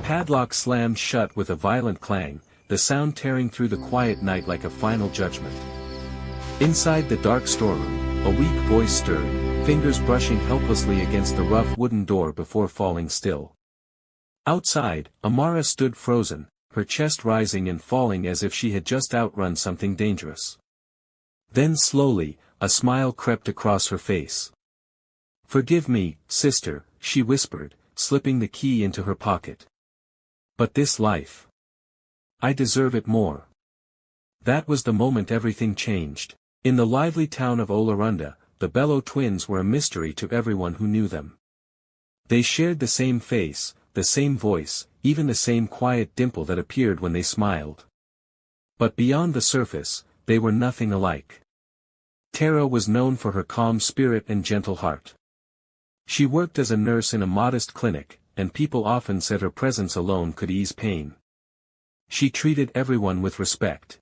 padlock slammed shut with a violent clang, the sound tearing through the quiet night like a final judgment. Inside the dark storeroom, a weak voice stirred, fingers brushing helplessly against the rough wooden door before falling still. Outside, Amara stood frozen, her chest rising and falling as if she had just outrun something dangerous. Then slowly, a smile crept across her face. "Forgive me, sister," she whispered, slipping the key into her pocket. "But this life. I deserve it more." That was the moment everything changed. In the lively town of Olarunda, the Bello twins were a mystery to everyone who knew them. They shared the same face, the same voice, even the same quiet dimple that appeared when they smiled. But beyond the surface, they were nothing alike. Tara was known for her calm spirit and gentle heart. She worked as a nurse in a modest clinic, and people often said her presence alone could ease pain. She treated everyone with respect,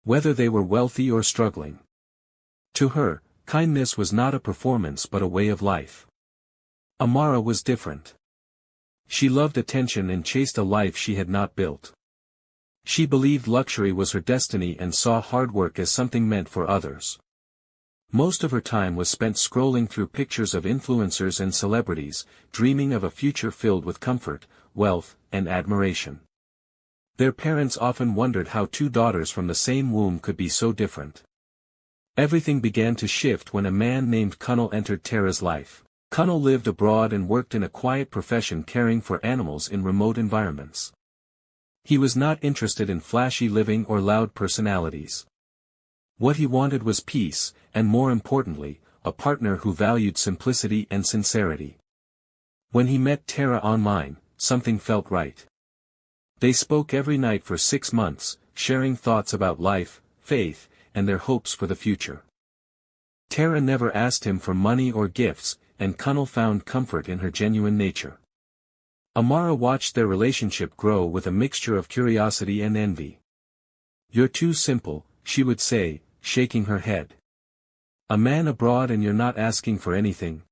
whether they were wealthy or struggling. To her, kindness was not a performance but a way of life. Amara was different. She loved attention and chased a life she had not built. She believed luxury was her destiny and saw hard work as something meant for others. Most of her time was spent scrolling through pictures of influencers and celebrities, dreaming of a future filled with comfort, wealth, and admiration. Their parents often wondered how two daughters from the same womb could be so different. Everything began to shift when a man named Kunnal entered Tara's life. Kunnal lived abroad and worked in a quiet profession caring for animals in remote environments. He was not interested in flashy living or loud personalities. What he wanted was peace, and more importantly, a partner who valued simplicity and sincerity. When he met Tara online, something felt right. They spoke every night for 6 months, sharing thoughts about life, faith, and their hopes for the future. Tara never asked him for money or gifts, and Kunnal found comfort in her genuine nature. Amara watched their relationship grow with a mixture of curiosity and envy. "You're too simple," she would say, shaking her head. "A man abroad and you're not asking for anything.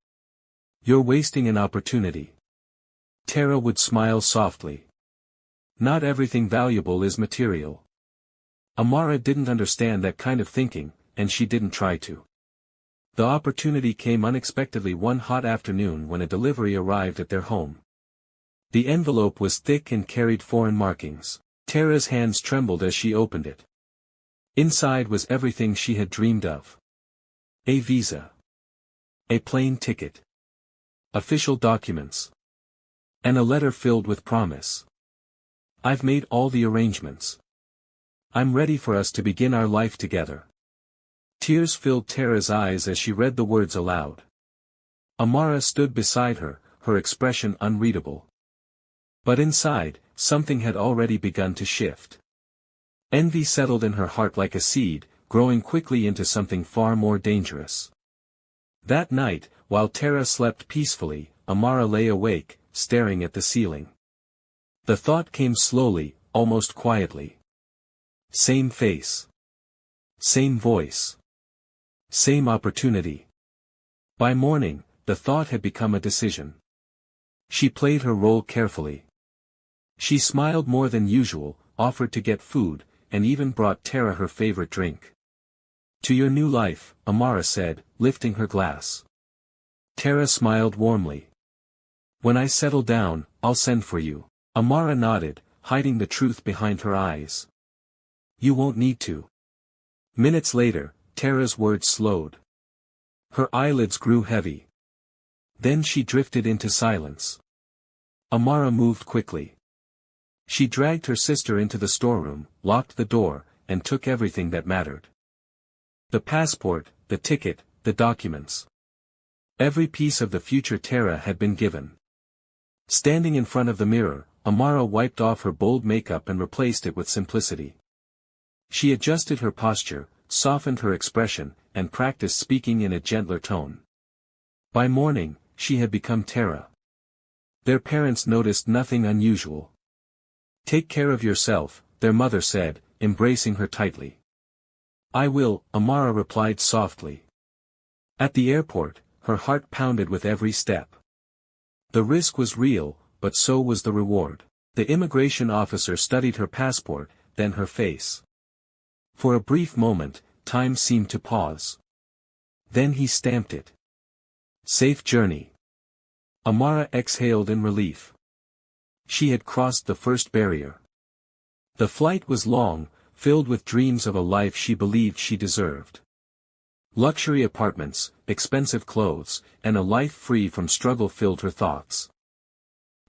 You're wasting an opportunity." Tara would smile softly. Not everything valuable is material. Amara didn't understand that kind of thinking, and she didn't try to. The opportunity came unexpectedly one hot afternoon when a delivery arrived at their home. The envelope was thick and carried foreign markings. Tara's hands trembled as she opened it. Inside was everything she had dreamed of. A visa. A plane ticket. Official documents. And a letter filled with promise. "I've made all the arrangements. I'm ready for us to begin our life together." Tears filled Tara's eyes as she read the words aloud. Amara stood beside her, her expression unreadable. But inside, something had already begun to shift. Envy settled in her heart like a seed, growing quickly into something far more dangerous. That night, while Tara slept peacefully, Amara lay awake, staring at the ceiling. The thought came slowly, almost quietly. Same face. Same voice. Same opportunity. By morning, the thought had become a decision. She played her role carefully. She smiled more than usual, offered to get food, and even brought Tara her favorite drink. "To your new life," Amara said, lifting her glass. Tara smiled warmly. "When I settle down, I'll send for you." Amara nodded, hiding the truth behind her eyes. "You won't need to." Minutes later, Tara's words slowed. Her eyelids grew heavy. Then she drifted into silence. Amara moved quickly. She dragged her sister into the storeroom, locked the door, and took everything that mattered. The passport, the ticket, the documents. Every piece of the future Tara had been given. Standing in front of the mirror, Amara wiped off her bold makeup and replaced it with simplicity. She adjusted her posture, softened her expression, and practiced speaking in a gentler tone. By morning, she had become Tara. Their parents noticed nothing unusual. "Take care of yourself," their mother said, embracing her tightly. "I will," Amara replied softly. At the airport, her heart pounded with every step. The risk was real, but so was the reward. The immigration officer studied her passport, then her face. For a brief moment, time seemed to pause. Then he stamped it. Safe journey. Amara exhaled in relief. She had crossed the first barrier. The flight was long, filled with dreams of a life she believed she deserved. Luxury apartments, expensive clothes, and a life free from struggle filled her thoughts.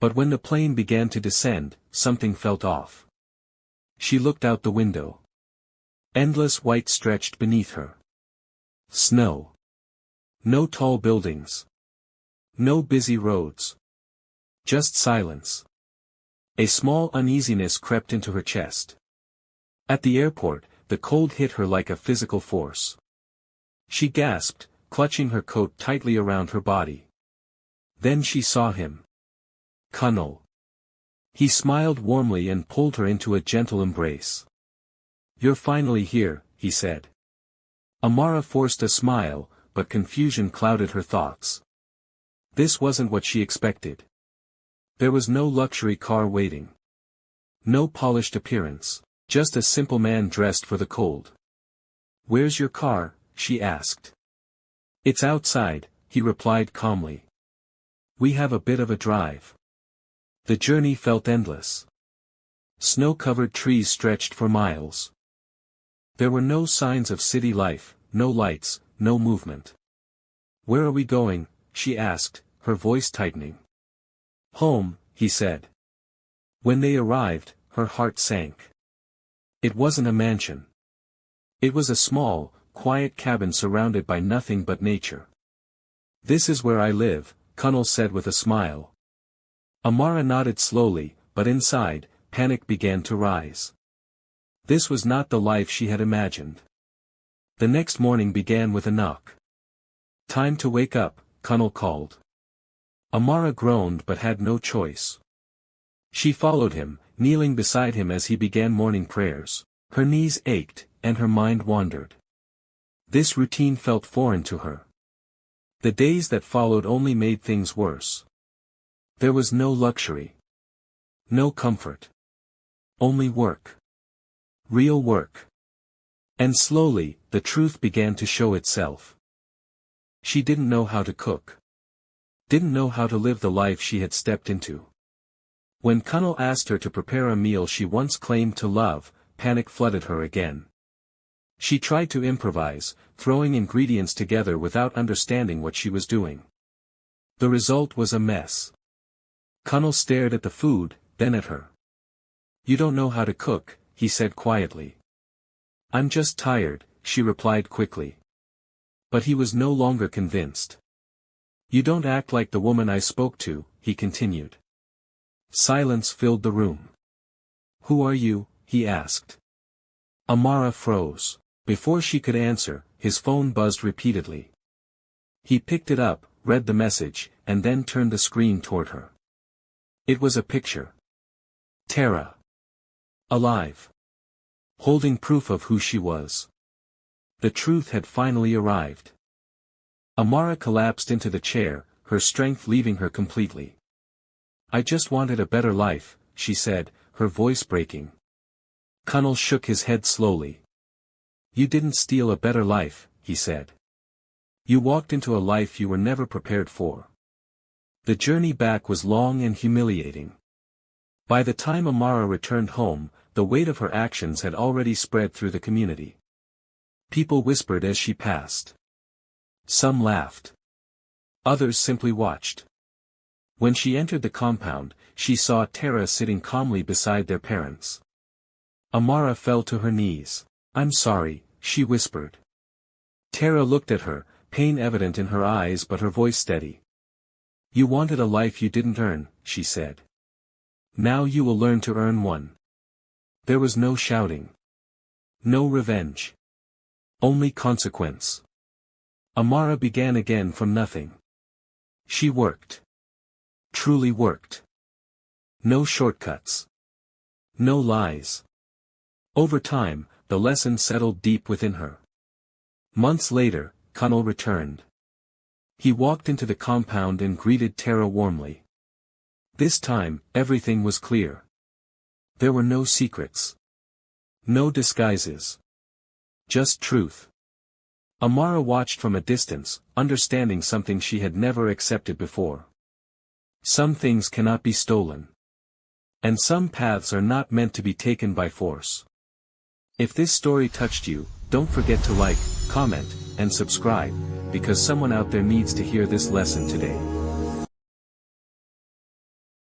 But when the plane began to descend, something felt off. She looked out the window. Endless white stretched beneath her. Snow. No tall buildings. No busy roads. Just silence. A small uneasiness crept into her chest. At the airport, the cold hit her like a physical force. She gasped, clutching her coat tightly around her body. Then she saw him. Kunal. He smiled warmly and pulled her into a gentle embrace. You're finally here, he said. Amara forced a smile, but confusion clouded her thoughts. This wasn't what she expected. There was no luxury car waiting. No polished appearance, just a simple man dressed for the cold. Where's your car? She asked. It's outside, he replied calmly. We have a bit of a drive. The journey felt endless. Snow-covered trees stretched for miles. There were no signs of city life, no lights, no movement. Where are we going? She asked, her voice tightening. Home, he said. When they arrived, her heart sank. It wasn't a mansion. It was a small, quiet cabin surrounded by nothing but nature. This is where I live, Kunal said with a smile. Amara nodded slowly, but inside, panic began to rise. This was not the life she had imagined. The next morning began with a knock. Time to wake up, Kunal called. Amara groaned but had no choice. She followed him, kneeling beside him as he began morning prayers. Her knees ached, and her mind wandered. This routine felt foreign to her. The days that followed only made things worse. There was no luxury. No comfort. Only work. Real work. And slowly, the truth began to show itself. She didn't know how to cook. Didn't know how to live the life she had stepped into. When Kunal asked her to prepare a meal she once claimed to love, panic flooded her again. She tried to improvise, throwing ingredients together without understanding what she was doing. The result was a mess. Kunal stared at the food, then at her. You don't know how to cook, he said quietly. I'm just tired, she replied quickly. But he was no longer convinced. You don't act like the woman I spoke to, he continued. Silence filled the room. Who are you? He asked. Amara froze. Before she could answer, his phone buzzed repeatedly. He picked it up, read the message, and then turned the screen toward her. It was a picture. Tara. Alive. Holding proof of who she was. The truth had finally arrived. Amara collapsed into the chair, her strength leaving her completely. I just wanted a better life, she said, her voice breaking. Kunal shook his head slowly. You didn't steal a better life, he said. You walked into a life you were never prepared for. The journey back was long and humiliating. By the time Amara returned home, the weight of her actions had already spread through the community. People whispered as she passed. Some laughed. Others simply watched. When she entered the compound, she saw Tara sitting calmly beside their parents. Amara fell to her knees. I'm sorry, she whispered. Tara looked at her, pain evident in her eyes but her voice steady. You wanted a life you didn't earn, she said. Now you will learn to earn one. There was no shouting. No revenge. Only consequence. Amara began again from nothing. She worked. Truly worked. No shortcuts. No lies. Over time, the lesson settled deep within her. Months later, Kunal returned. He walked into the compound and greeted Tara warmly. This time, everything was clear. There were no secrets. No disguises. Just truth. Amara watched from a distance, understanding something she had never accepted before. Some things cannot be stolen. And some paths are not meant to be taken by force. If this story touched you, don't forget to like, comment, and subscribe, because someone out there needs to hear this lesson today.